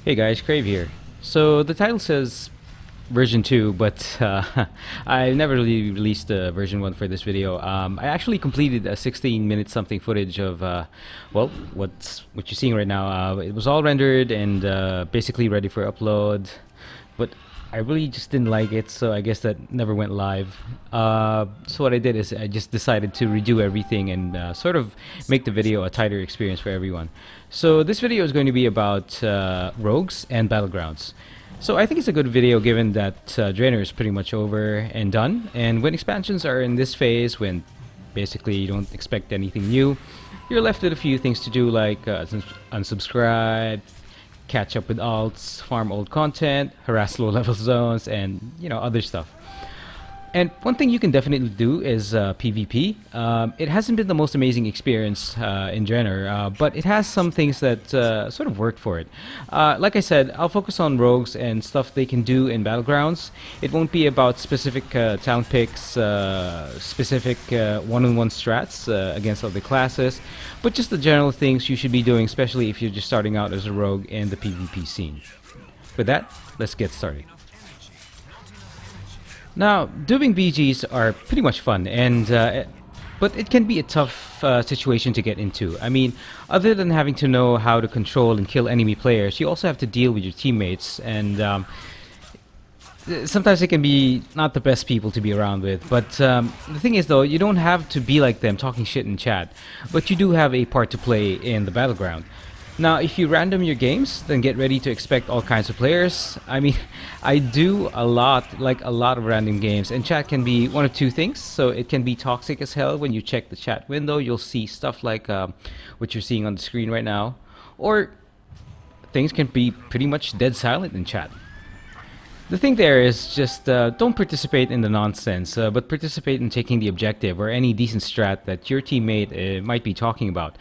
Hey guys, Crave here. So the title says version 2, but I never really released version 1 for this video. I actually completed a 16-minute something footage of, well, what you're seeing right now. It was all rendered and basically ready for upload, but I really just didn't like it, so I guess that never went live. So what I did is I just decided to redo everything and sort of make the video a tighter experience for everyone. So this video is going to be about rogues and battlegrounds. So I think it's a good video given that Draenor is pretty much over and done, and when expansions are in this phase, when basically you don't expect anything new, you're left with a few things to do like unsubscribe, catch up with alts, farm old content, harass low level zones, and other stuff. And one thing you can definitely do is PvP. It hasn't been the most amazing experience in Draenor, but it has some things that sort of worked for it. Like I said, I'll focus on rogues and stuff they can do in Battlegrounds. It won't be about specific talent picks, specific one-on-one strats against other classes, but just the general things you should be doing, especially if you're just starting out as a rogue in the PvP scene. With that, let's get started. Now, doing BGs are pretty much fun, and but it can be a tough situation to get into. I mean, other than having to know how to control and kill enemy players, you also have to deal with your teammates, and sometimes they can be not the best people to be around with. But the thing is, though, you don't have to be like them talking shit in chat, but you do have a part to play in the battleground. Now, if you random your games, then get ready to expect all kinds of players. I mean, I do a lot of random games, and chat can be one of two things. So it can be toxic as hell. When you check the chat window, you'll see stuff like what you're seeing on the screen right now, or things can be pretty much dead silent in chat. The thing there is just don't participate in the nonsense, but participate in taking the objective or any decent strat that your teammate might be talking about.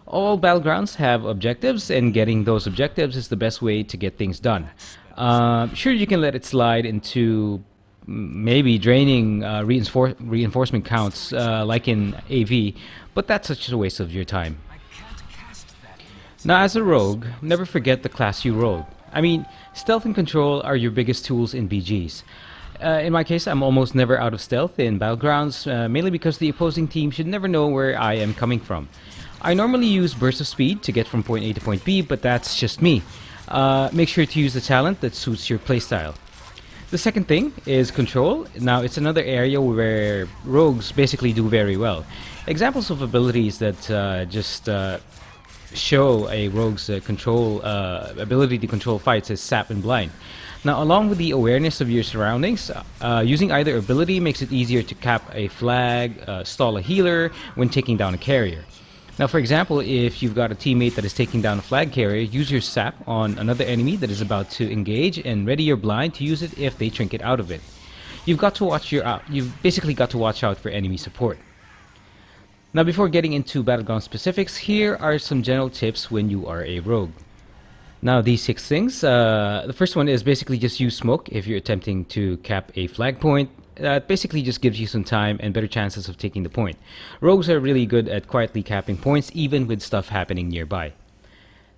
All Battlegrounds have objectives, and getting those objectives is the best way to get things done. Sure, you can let it slide into maybe draining reinforcement counts like in AV, but that's such a waste of your time. Now, as a rogue, never forget the class you rolled. I mean, stealth and control are your biggest tools in BGs. In my case, I'm almost never out of stealth in Battlegrounds, mainly because the opposing team should never know where I am coming from. I normally use burst of speed to get from point A to point B, but that's just me. Make sure to use the talent that suits your playstyle. The second thing is control. Now, it's another area where rogues basically do very well. Examples of abilities that just show a rogue's ability to control fights is Sap and Blind. Now, along with the awareness of your surroundings, using either ability makes it easier to cap a flag, stall a healer when taking down a carrier. Now, for example, if you've got a teammate that is taking down a flag carrier, use your sap on another enemy that is about to engage and ready your blind to use it if they trinket out of it. You've basically got to watch out for enemy support. Now, before getting into Battleground specifics, here are some general tips when you are a rogue. Now, these 6 things, the first one is basically just use smoke if you're attempting to cap a flag point. That basically just gives you some time and better chances of taking the point. Rogues are really good at quietly capping points, even with stuff happening nearby.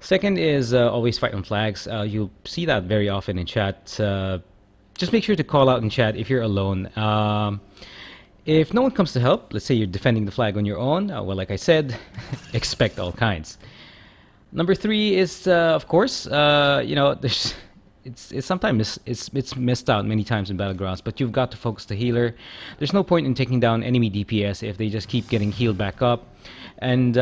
Second is always fight on flags. You'll see that very often in chat. Just make sure to call out in chat if you're alone. If no one comes to help, let's say you're defending the flag on your own, well, like I said, expect all kinds. Number 3 is, of course, there's... It's sometimes it's missed out many times in Battlegrounds, but you've got to focus the healer. There's no point in taking down enemy DPS if they just keep getting healed back up. And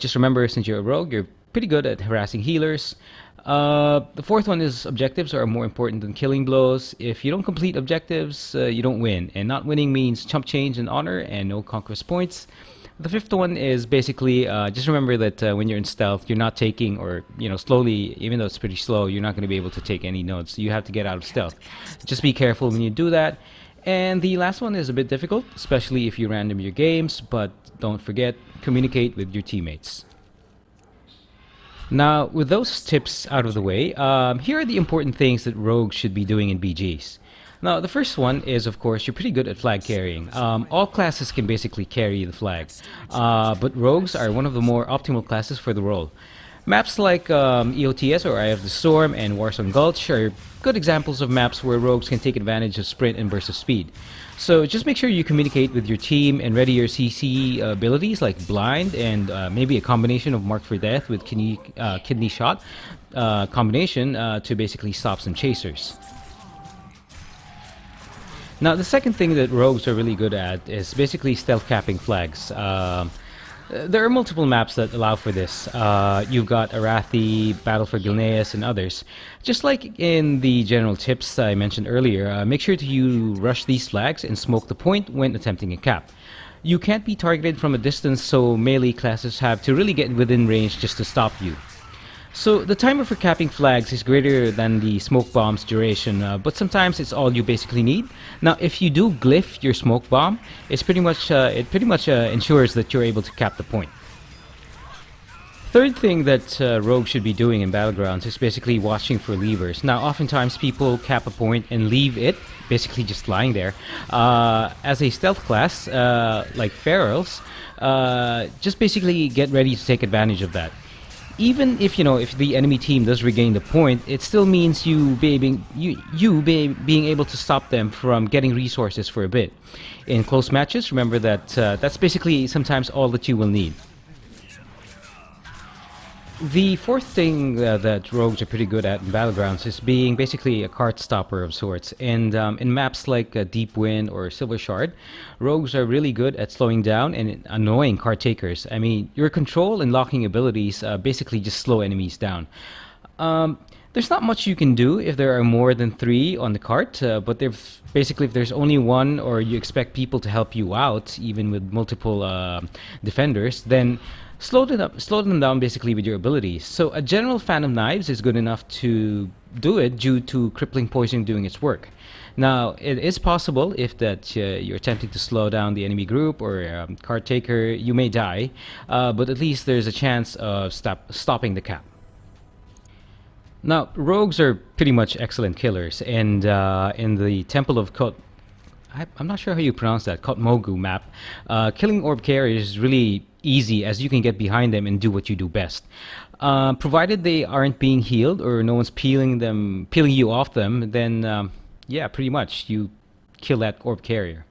just remember, since you're a rogue, you're pretty good at harassing healers. The fourth one is objectives are more important than killing blows. If you don't complete objectives, you don't win, and not winning means chump change and honor and no conquest points. The fifth one is basically just remember that when you're in stealth, you're not taking, or slowly, even though it's pretty slow, you're not going to be able to take any nodes. You have to get out of stealth. Just be careful when you do that. And the last one is a bit difficult, especially if you random your games, but don't forget, communicate with your teammates. Now, with those tips out of the way, here are the important things that rogues should be doing in BGs. Now, the first one is, of course, you're pretty good at flag carrying. All classes can basically carry the flag, but rogues are one of the more optimal classes for the role. Maps like EOTS or Eye of the Storm and Warzone Gulch are good examples of maps where rogues can take advantage of sprint and burst of speed. So just make sure you communicate with your team and ready your CC abilities like Blind and maybe a combination of Mark for Death with Kidney Shot combination to basically stop some chasers. Now the second thing that rogues are really good at is basically stealth capping flags. There are multiple maps that allow for this. You've got Arathi, Battle for Gilneas, and others. Just like in the general tips I mentioned earlier, make sure to rush these flags and smoke the point when attempting a cap. You can't be targeted from a distance, so melee classes have to really get within range just to stop you. So the timer for capping flags is greater than the smoke bomb's duration, but sometimes it's all you basically need. Now, if you do glyph your smoke bomb, it pretty much ensures that you're able to cap the point. Third thing that rogues should be doing in Battlegrounds is basically watching for levers. Now, oftentimes people cap a point and leave it, basically just lying there. As a stealth class, like ferals, just basically get ready to take advantage of that. Even if if the enemy team does regain the point, it still means you being able to stop them from getting resources for a bit. In close matches, remember that that's basically sometimes all that you will need. The fourth thing that rogues are pretty good at in Battlegrounds is being basically a cart stopper of sorts. And in maps like Deep Wind or Silver Shard, rogues are really good at slowing down and annoying cart takers. I mean, your control and locking abilities basically just slow enemies down. There's not much you can do if there are more than 3 on the cart, but if there's only 1 or you expect people to help you out, even with multiple defenders, then slow them down basically with your abilities. So a general fan of knives is good enough to do it due to crippling poison doing its work. Now, it is possible if you're attempting to slow down the enemy group or card taker, you may die, but at least there's a chance of stopping the cap. Now, rogues are pretty much excellent killers, and in the Temple of I'm not sure how you pronounce that, Kotmogu map, killing orb carriers is really easy as you can get behind them and do what you do best. Provided they aren't being healed or no one's peeling you off them, then yeah, pretty much you kill that orb carrier.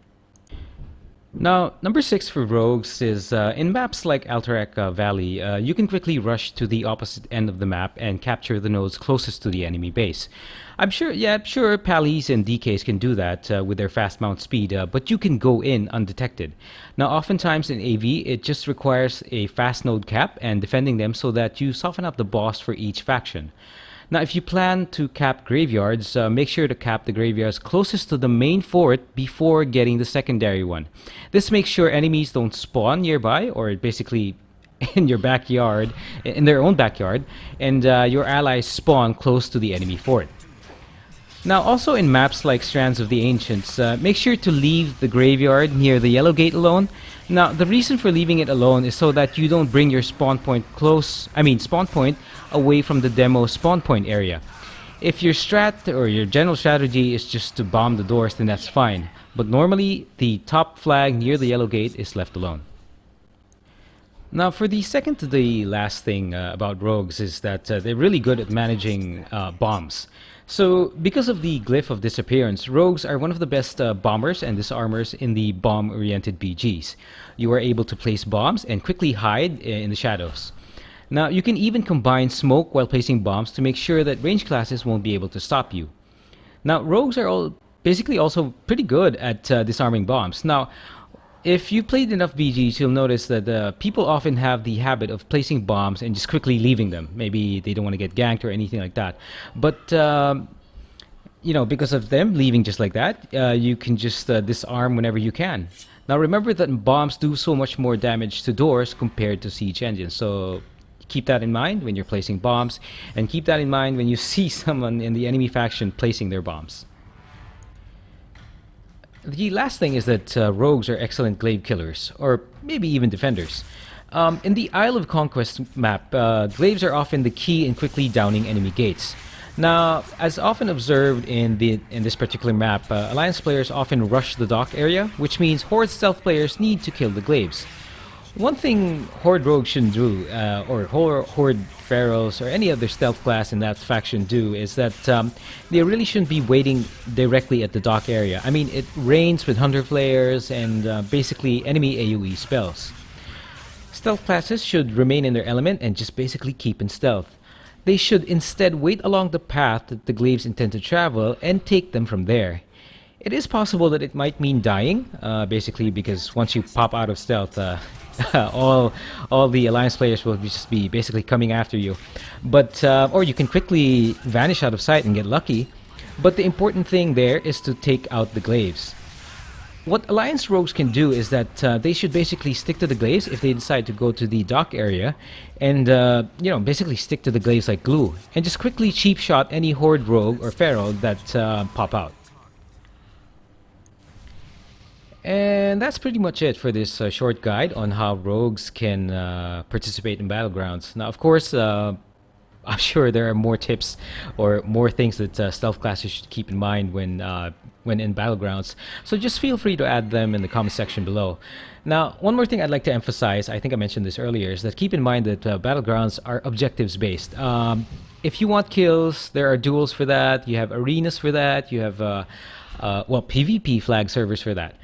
Now, number 6 for rogues is in maps like Alterac Valley, you can quickly rush to the opposite end of the map and capture the nodes closest to the enemy base. I'm sure Pallies and DKs can do that with their fast mount speed, but you can go in undetected. Now, oftentimes in AV, it just requires a fast node cap and defending them so that you soften up the boss for each faction. Now, if you plan to cap graveyards, make sure to cap the graveyards closest to the main fort before getting the secondary one. This makes sure enemies don't spawn nearby or basically in your backyard, in their own backyard, and your allies spawn close to the enemy fort. Now, also in maps like Strands of the Ancients, make sure to leave the graveyard near the yellow gate alone. Now, the reason for leaving it alone is so that you don't bring your spawn point away from the demo spawn point area. If your strat or your general strategy is just to bomb the doors, then that's fine. But normally, the top flag near the yellow gate is left alone. Now, for the second to the last thing about rogues is that they're really good at managing bombs. So, because of the glyph of disappearance, rogues are one of the best bombers and disarmers in the bomb-oriented BGs. You are able to place bombs and quickly hide in the shadows. Now, you can even combine smoke while placing bombs to make sure that range classes won't be able to stop you. Now, rogues are basically also pretty good at disarming bombs. Now, if you played enough BGs, you'll notice that people often have the habit of placing bombs and just quickly leaving them. Maybe they don't want to get ganked or anything like that. But, because of them leaving just like that, you can just disarm whenever you can. Now, remember that bombs do so much more damage to doors compared to siege engines. So, keep that in mind when you're placing bombs, and keep that in mind when you see someone in the enemy faction placing their bombs. The last thing is that rogues are excellent glaive killers, or maybe even defenders. In the Isle of Conquest map, glaives are often the key in quickly downing enemy gates. Now, as often observed in this particular map, Alliance players often rush the dock area, which means Horde stealth players need to kill the glaives. One thing Horde Rogues shouldn't do, or Horde Pharaohs, or any other stealth class in that faction do, is that they really shouldn't be waiting directly at the dock area. I mean, it rains with Hunter Flares and basically enemy AoE spells. Stealth classes should remain in their element and just basically keep in stealth. They should instead wait along the path that the glaives intend to travel and take them from there. It is possible that it might mean dying, basically because once you pop out of stealth, all the alliance players will just be basically coming after you. But or you can quickly vanish out of sight and get lucky. But the important thing there is to take out the glaives. What alliance rogues can do is that they should basically stick to the glaives if they decide to go to the dock area, and basically stick to the glaives like glue, and just quickly cheap shot any horde rogue or pharaoh that pop out. And that's pretty much it for this short guide on how rogues can participate in Battlegrounds. Now, of course, I'm sure there are more tips or more things that stealth classes should keep in mind when in Battlegrounds. So just feel free to add them in the comment section below. Now, one more thing I'd like to emphasize, I think I mentioned this earlier, is that keep in mind that Battlegrounds are objectives based. If you want kills, there are duels for that. You have arenas for that. You have PvP flag servers for that.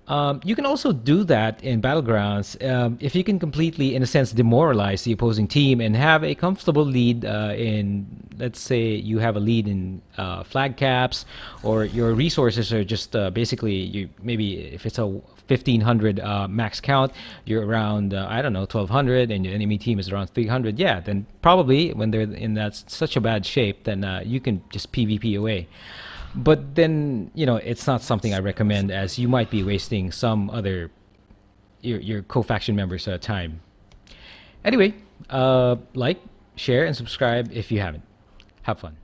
You can also do that in Battlegrounds if you can completely, in a sense, demoralize the opposing team and have a comfortable lead in, let's say, you have a lead in flag caps, or your resources are just basically, maybe if it's a 1500 max count, you're around, I don't know, 1200, and your enemy team is around 300. Yeah, then probably when they're in that such a bad shape, then you can just PvP away. But then, it's not something I recommend, as you might be wasting some other your co-faction members' time. Anyway, like, share, and subscribe if you haven't. Have fun.